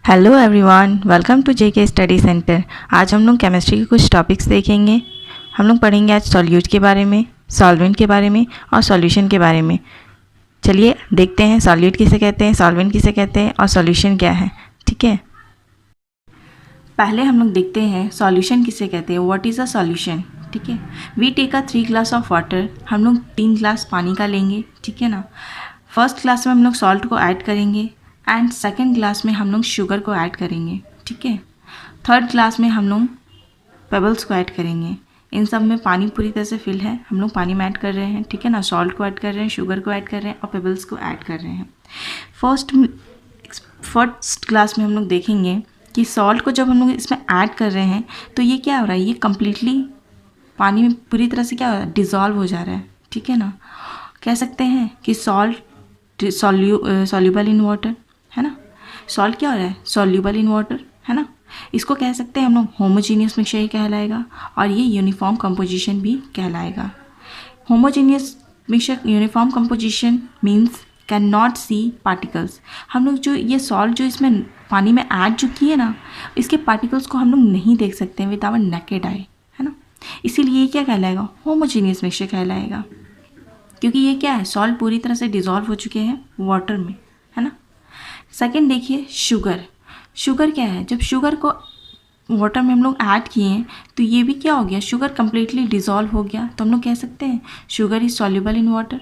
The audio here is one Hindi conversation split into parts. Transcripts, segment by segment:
Hello everyone, welcome to JK study centre. आज हम लोग केमिस्ट्री के कुछ टॉपिक्स देखेंगे। हम लोग पढ़ेंगे आज सॉल्यूट के बारे में, सॉल्वेंट के बारे में और सॉल्यूशन के बारे में। चलिए देखते हैं सॉल्यूट किसे कहते हैं, सॉल्वेंट किसे कहते हैं और सॉल्यूशन क्या है। ठीक है, पहले हम लोग देखते हैं सॉल्यूशन किसे कहते हैं। What is a solution. ठीक है, we take a 3 glass of water. हम लोग 3 ग्लास पानी का लेंगे। ठीक है ना। फर्स्ट ग्लास में हम लोग सॉल्ट को ऐड करेंगे एंड सेकेंड ग्लास में हम लोग शुगर को ऐड करेंगे। ठीक है, थर्ड ग्लास में हम लोग पेबल्स को ऐड करेंगे। इन सब में पानी पूरी तरह से फिल है, हम लोग पानी में ऐड कर रहे हैं। ठीक है ना, सॉल्ट को ऐड कर रहे हैं, शुगर को ऐड कर रहे हैं और पेबल्स को ऐड कर रहे हैं। फर्स्ट क्लास में हम लोग देखेंगे कि सॉल्ट को जब हम लोग इसमें ऐड कर रहे हैं तो ये क्या हो रहा है, ये कम्प्लीटली पानी में पूरी तरह से क्या हो रहा है, डिज़ोल्व हो जा रहा है। ठीक है ना, कह सकते हैं कि सॉल्ट सॉल्यूबल इन वाटर है ना। सॉल्ट क्या हो रहा है, सॉल्यूबल इन वाटर है ना। इसको कह सकते हैं हम लोग होमोजीनियस मिक्सचर ही कहलाएगा और ये यूनिफॉर्म कंपोजिशन भी कहलाएगा। Homogeneous mixture uniform composition means can not see particles. हम लोग जो ये सॉल्ट जो इसमें पानी में ऐड जो किए ना, इसके पार्टिकल्स को हम लोग नहीं देख सकते हैं विद आवर नेकेड आई, है ना। इसीलिए ये क्या कहलाएगा, होमोजीनियस मिक्सचर कहलाएगा, क्योंकि ये क्या है, सॉल्ट पूरी तरह से डिज़ोल्व हो चुके हैं वाटर में, है ना। सेकेंड देखिए शुगर। शुगर क्या है, जब शुगर को वाटर में हम लोग ऐड किए हैं तो ये भी क्या हो गया, शुगर कम्प्लीटली डिज़ोल्व हो गया। तो हम लोग कह सकते हैं sugar is soluble in water.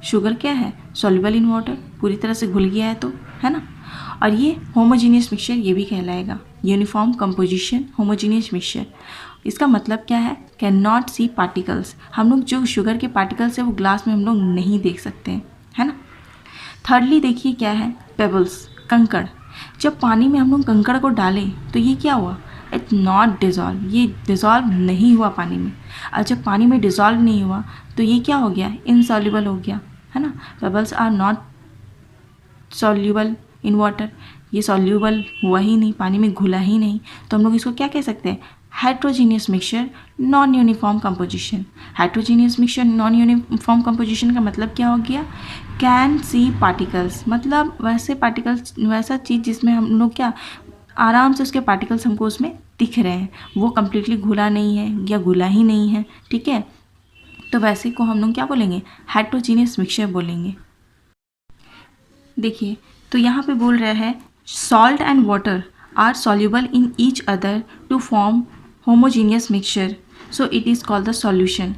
Sugar क्या है, सॉल्युबल इन वाटर, पूरी तरह से घुल गया है तो, है ना। और ये होमोजीनियस मिक्सचर ये भी कहलाएगा, यूनिफॉर्म कंपोजिशन होमोजीनियस मिक्सचर। इसका मतलब क्या है, कैन नॉट सी पार्टिकल्स। हम लोग जो शुगर के पार्टिकल्स है वो ग्लास में हम लोग नहीं देख सकते हैं, है ना। थर्डली देखिए क्या है, पेबल्स, कंकड़। जब पानी में हम लोग कंकड़ को डालें तो ये क्या हुआ, इट्स नॉट डिज़ोल्व, ये डिज़ोल्व नहीं हुआ पानी में। और जब पानी में डिज़ोल्व नहीं हुआ तो ये क्या हो गया, इनसॉल्युबल हो गया, है ना। Pebbles are not soluble in water, ये सॉल्युबल हुआ ही नहीं, पानी में घुला ही नहीं। तो हम लोग इसको क्या कह सकते हैं, heterogeneous mixture non uniform composition. Heterogeneous mixture non uniform composition का मतलब क्या हो गया, कैन सी पार्टिकल्स, मतलब वैसे पार्टिकल्स, वैसा चीज़ जिसमें हम लोग क्या आराम से उसके पार्टिकल्स हमको उसमें दिख रहे हैं, वो कम्प्लीटली घुला नहीं है या घुला ही नहीं है। ठीक है, तो वैसे को हम लोग क्या बोलेंगे, हेट्रोजीनियस मिक्सचर बोलेंगे। देखिए तो यहाँ पे बोल रहा है salt and water are soluble in each other to form homogeneous mixture, so it is called the solution.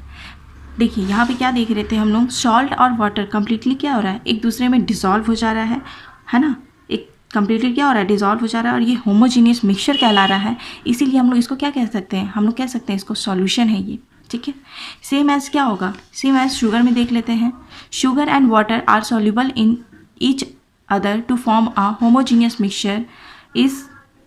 देखिए यहाँ पे क्या देख रहे थे हम लोग, सॉल्ट और वाटर कम्प्लीटली क्या हो रहा है, एक दूसरे में डिज़ोल्व हो जा रहा है ना। एक कम्प्लीटली क्या हो रहा है, डिज़ोल्व हो जा रहा है और ये होमोजीनियस मिक्सचर कहला रहा है। इसीलिए हम लोग इसको क्या कह सकते हैं, हम लोग कह सकते हैं इसको सॉल्यूशन है ये। ठीक है, सेम एज क्या होगा, सेम एज शुगर में देख लेते हैं। Sugar and water are soluble in each other to form a homogeneous mixture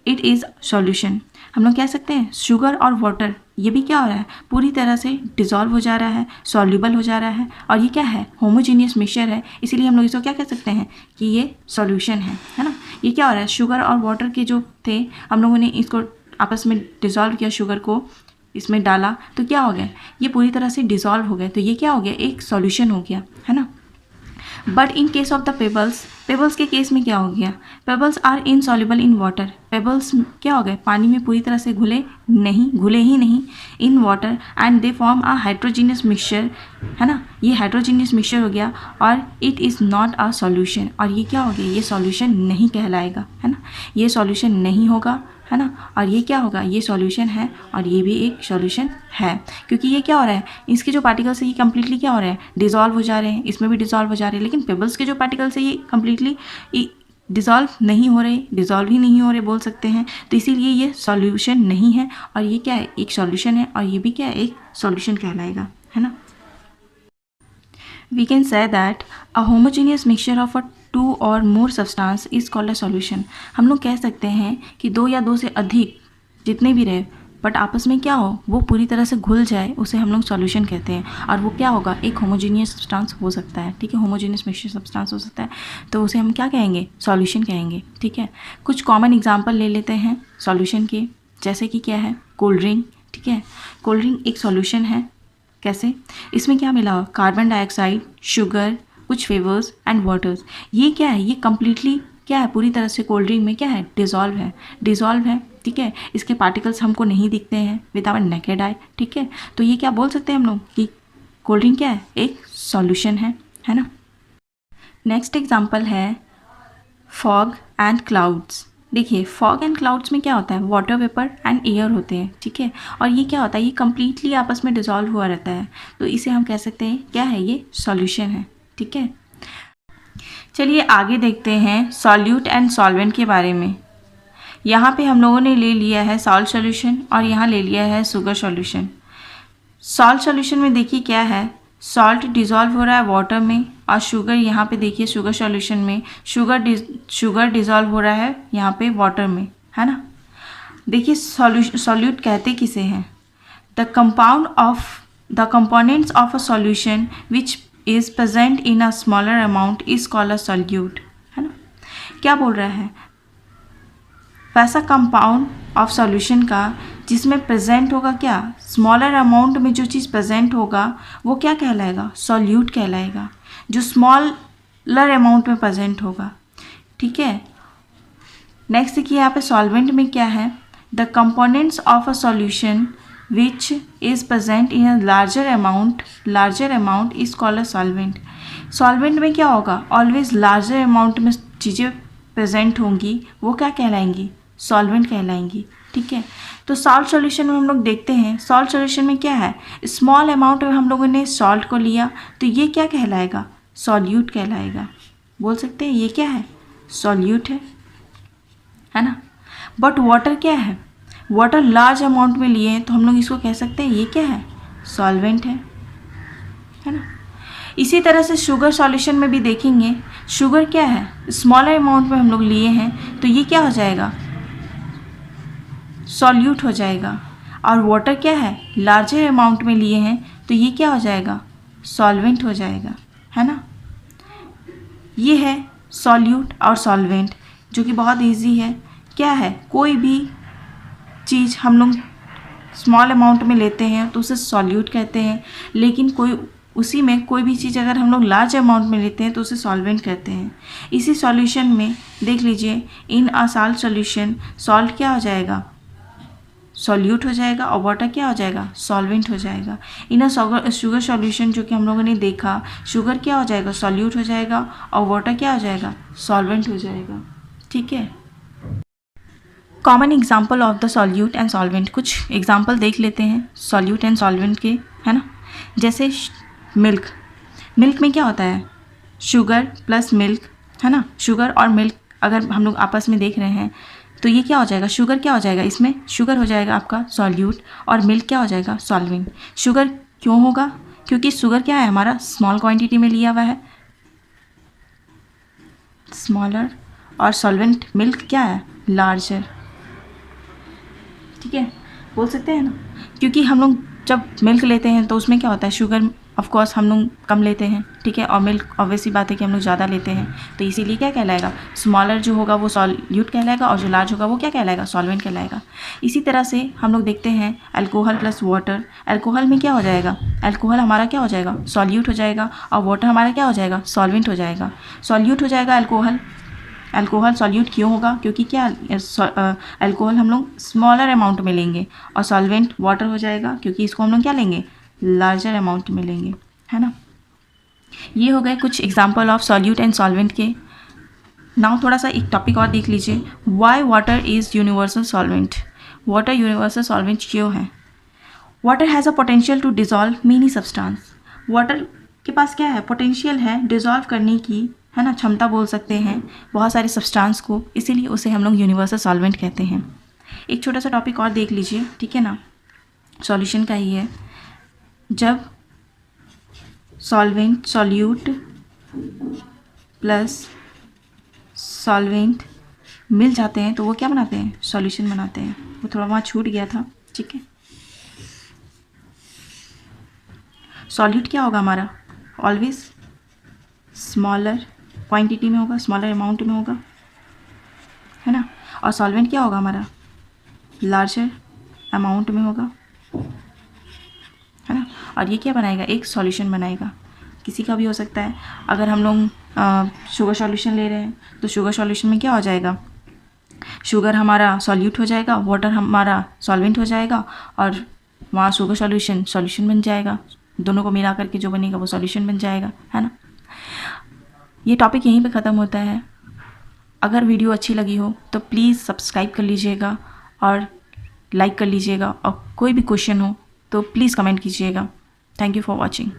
it is solution. हम लोग कह सकते हैं शुगर और वाटर ये भी क्या हो रहा है, पूरी तरह से डिज़ोल्व हो जा रहा है, सॉल्युबल हो जा रहा है और ये क्या है, होमोजीनियस मिक्सचर है। इसीलिए हम लोग इसको क्या कह सकते हैं कि ये सॉल्यूशन है ना। ये क्या हो रहा है, शुगर और वाटर के जो थे हम लोगों ने इसको आपस में डिज़ोल्व किया, शुगर को इसमें डाला तो क्या हो गया, ये पूरी तरह से डिज़ोल्व हो गया, तो ये क्या हो गया, एक सॉल्यूशन हो गया, है ना। But in case of the pebbles, pebbles के केस में क्या हो गया, pebbles are insoluble in water. Pebbles क्या हो गए, पानी में पूरी तरह से घुले ही नहीं in water and they form a हाइड्रोजीनियस mixture, है ना। ये हाइड्रोजीनियस मिक्सचर हो गया और it is not a solution, और ये क्या हो गया, ये सॉल्यूशन नहीं कहलाएगा, है ना। ये सॉल्यूशन नहीं होगा, है ना। और ये क्या होगा, ये सॉल्यूशन है और ये भी एक सॉल्यूशन है, क्योंकि ये क्या हो रहा है, इसके जो पार्टिकल्स है ये कम्प्लीटली क्या हो रहे हैं, डिज़ोल्व हो जा रहे हैं, इसमें भी डिज़ोल्व हो जा रहे हैं। लेकिन पेबल्स के जो पार्टिकल्स है ये कम्प्लीटली डिज़ोल्व नहीं हो रहे, डिज़ोल्व ही नहीं हो रहे बोल सकते हैं। तो इसीलिए ये सॉल्यूशन नहीं है और ये क्या है, एक सॉल्यूशन है और ये भी क्या है, एक सॉल्यूशन कहलाएगा, है ना। We can say that a homogeneous mixture of a two or more substance is called a solution। हम लोग कह सकते हैं कि दो या दो से अधिक जितने भी रहे बट आपस में क्या हो, वो पूरी तरह से घुल जाए, उसे हम लोग सॉल्यूशन कहते हैं। और वो क्या होगा, एक होमोजीनियस सब्सटेंस हो सकता है। ठीक है, होमोजीनियस मिक्सचर सब्सटेंस हो सकता है, तो उसे हम क्या कहेंगे, सॉल्यूशन कहेंगे। ठीक है, कुछ कॉमन एग्जांपल ले लेते हैं सॉल्यूशन के, जैसे कि क्या है, कोल्ड ड्रिंक। ठीक है, कोल्ड ड्रिंक एक सॉल्यूशन है। कैसे, इसमें क्या मिला, कार्बन डाइऑक्साइड, शुगर, कुछ फ्लेवर्स एंड वाटर्स। ये क्या है, ये कम्प्लीटली क्या है, पूरी तरह से कोल्ड ड्रिंक में क्या है, डिज़ोल्व है, ठीक है। इसके पार्टिकल्स हमको नहीं दिखते हैं विद आवर नेकेड आई, ठीक है। तो ये क्या बोल सकते हैं हम लोग कि कोल्ड ड्रिंक क्या है, एक सॉल्यूशन है ना। नेक्स्ट एग्जांपल है फॉग एंड क्लाउड्स। देखिए फॉग एंड क्लाउड्स में क्या होता है, वाटर वेपर एंड एयर होते हैं, ठीक है। और ये क्या होता है, ये कम्प्लीटली आपस में डिज़ोल्व हुआ रहता है, तो इसे हम कह सकते हैं क्या है, ये सॉल्यूशन है, ठीक है। चलिए आगे देखते हैं सॉल्यूट एंड सॉल्वेंट के बारे में। यहाँ पे हम लोगों ने ले लिया है सॉल्ट सॉल्यूशन और यहाँ ले लिया है शुगर सॉल्यूशन। सॉल्ट सॉल्यूशन में देखिए क्या है, सॉल्ट डिज़ोल्व हो रहा है वाटर में, और शुगर यहाँ पे देखिए शुगर सॉल्यूशन में शुगर डिज़ोल्व हो रहा है यहाँ पे वाटर में, है ना। देखिए सॉल्यूट कहते किसे हैं, the components of a solution which is present in a smaller amount is called a solute, है ना। क्या बोल रहा है, वैसा कंपाउंड ऑफ सॉल्यूशन का जिसमें प्रेजेंट होगा क्या, स्मॉलर अमाउंट में जो चीज़ प्रेजेंट होगा वो क्या कहलाएगा, सॉल्यूट कहलाएगा, जो स्मॉलर अमाउंट में प्रेजेंट होगा, ठीक है। नेक्स्ट देखिए यहाँ पे सॉल्वेंट में क्या है, the components of a solution which is present in a larger amount is called a solvent. Solvent में क्या होगा, ऑलवेज लार्जर अमाउंट में चीज़ें प्रेजेंट होंगी, वो क्या कहलाएंगी, सॉल्वेंट कहलाएंगी, ठीक है। तो सॉल्ट सॉल्यूशन में हम लोग देखते हैं, सॉल्ट सॉल्यूशन में क्या है, स्मॉल अमाउंट में हम लोगों ने सॉल्ट को लिया, तो ये क्या कहलाएगा, सॉल्यूट कहलाएगा, बोल सकते हैं ये क्या है, सॉल्यूट है ना। बट वाटर क्या है, वाटर लार्ज अमाउंट में लिए हैं, तो हम लोग इसको कह सकते हैं ये क्या है, सॉल्वेंट है ना। इसी तरह से शुगर सॉल्यूशन में भी देखेंगे, शुगर क्या है, स्मॉलर अमाउंट में हम लोग लिए हैं, तो ये क्या हो जाएगा, सॉल्यूट हो जाएगा। और वाटर क्या है, लार्जर अमाउंट में लिए हैं, तो ये क्या हो जाएगा, सॉल्वेंट हो जाएगा, है ना। ये है सॉल्यूट और सॉल्वेंट, जो कि बहुत इजी है। क्या है, कोई भी चीज़ हम लोग स्मॉल अमाउंट में लेते हैं तो उसे सॉल्यूट कहते हैं, लेकिन उसी में कोई भी चीज़ अगर हम लोग लार्ज अमाउंट में लेते हैं तो उसे सॉल्वेंट कहते हैं। इसी सॉल्यूशन में देख लीजिए, इन अ सॉल्ट सॉल्यूशन सॉल्ट क्या हो जाएगा, सॉल्यूट हो जाएगा, और वाटर क्या हो जाएगा, सॉल्वेंट हो जाएगा। इन अ शुगर सॉल्यूशन जो कि हम लोगों ने देखा, शुगर क्या हो जाएगा, सॉल्यूट हो जाएगा, और वाटर क्या हो जाएगा, सॉल्वेंट हो जाएगा, ठीक है। Common example of the solute and solvent, कुछ एग्जाम्पल देख लेते हैं सॉल्यूट एंड सॉल्वेंट के, है ना। जैसे मिल्क में क्या होता है, शुगर प्लस मिल्क, है ना। शुगर और मिल्क अगर हम लोग आपस में देख रहे हैं तो ये क्या हो जाएगा, शुगर क्या हो जाएगा, इसमें शुगर हो जाएगा आपका सॉल्यूट, और मिल्क क्या हो जाएगा, सॉल्वेंट। शुगर क्यों होगा, क्योंकि शुगर क्या है, हमारा स्मॉल क्वांटिटी में लिया हुआ है, स्मॉलर, और सॉल्वेंट मिल्क क्या है, लार्जर, ठीक है, बोल सकते हैं ना। क्योंकि हम लोग जब मिल्क लेते हैं तो उसमें क्या होता है, शुगर ऑफ कोर्स हम लोग कम लेते हैं, ठीक है, और मिल्क ऑब्वियसली बात है कि हम लोग ज़्यादा लेते हैं, तो इसीलिए क्या कहलाएगा, स्मॉलर जो होगा वो सॉल्यूट कहलाएगा, और जो लार्ज होगा वो क्या कहलाएगा, सॉल्वेंट कहलाएगा। इसी तरह से हम लोग देखते हैं अल्कोहल प्लस वाटर, अल्कोहल में क्या हो जाएगा, अल्कोहल हमारा क्या हो जाएगा, सॉल्यूट हो जाएगा, और वाटर हमारा क्या हो जाएगा, सॉल्वेंट हो जाएगा। सॉल्यूट हो जाएगा अल्कोहल सॉल्यूट क्यों होगा, क्योंकि क्या अल्कोहल हम लोग स्मॉलर अमाउंट में लेंगे, और सॉल्वेंट वाटर हो जाएगा क्योंकि इसको हम लोग क्या लेंगे, लार्जर अमाउंट में लेंगे, है ना। ये हो गए कुछ example of solute and solvent के। नाउ थोड़ा सा एक टॉपिक और देख लीजिए, why water is universal solvent. Water universal solvent क्यों है। Water has a potential to dissolve many substance. Water के पास क्या है, पोटेंशियल है डिज़ोल्व करने की, है ना, क्षमता बोल सकते हैं बहुत सारे सब्सटेंस को, इसीलिए उसे हम लोग यूनिवर्सल सॉल्वेंट कहते हैं। एक छोटा सा टॉपिक और देख लीजिए, ठीक है ना, सॉल्यूशन का ही है। जब सॉल्यूट प्लस सॉल्वेंट मिल जाते हैं तो वो क्या बनाते हैं, सॉल्यूशन बनाते हैं। वो थोड़ा वहाँ छूट गया था, ठीक है। सॉल्यूट क्या होगा हमारा, ऑलवेज स्मॉलर क्वांटिटी में होगा, स्मॉलर अमाउंट में होगा, है ना। और सॉल्वेंट क्या होगा हमारा, लार्जर अमाउंट में होगा, है ना। और ये क्या बनाएगा, एक सॉल्यूशन बनाएगा, किसी का भी हो सकता है। अगर हम लोग शुगर सॉल्यूशन ले रहे हैं तो शुगर सॉल्यूशन में क्या हो जाएगा, शुगर हमारा सॉल्यूट हो जाएगा, वाटर हमारा सॉल्वेंट हो जाएगा और वहाँ शुगर सॉल्यूशन बन जाएगा, दोनों को मिला करके जो बनेगा वो सॉल्यूशन बन जाएगा, है ना। ये टॉपिक यहीं पे ख़त्म होता है। अगर वीडियो अच्छी लगी हो तो प्लीज़ सब्सक्राइब कर लीजिएगा और लाइक कर लीजिएगा, और कोई भी क्वेश्चन हो तो प्लीज़ कमेंट कीजिएगा। Thank you for watching.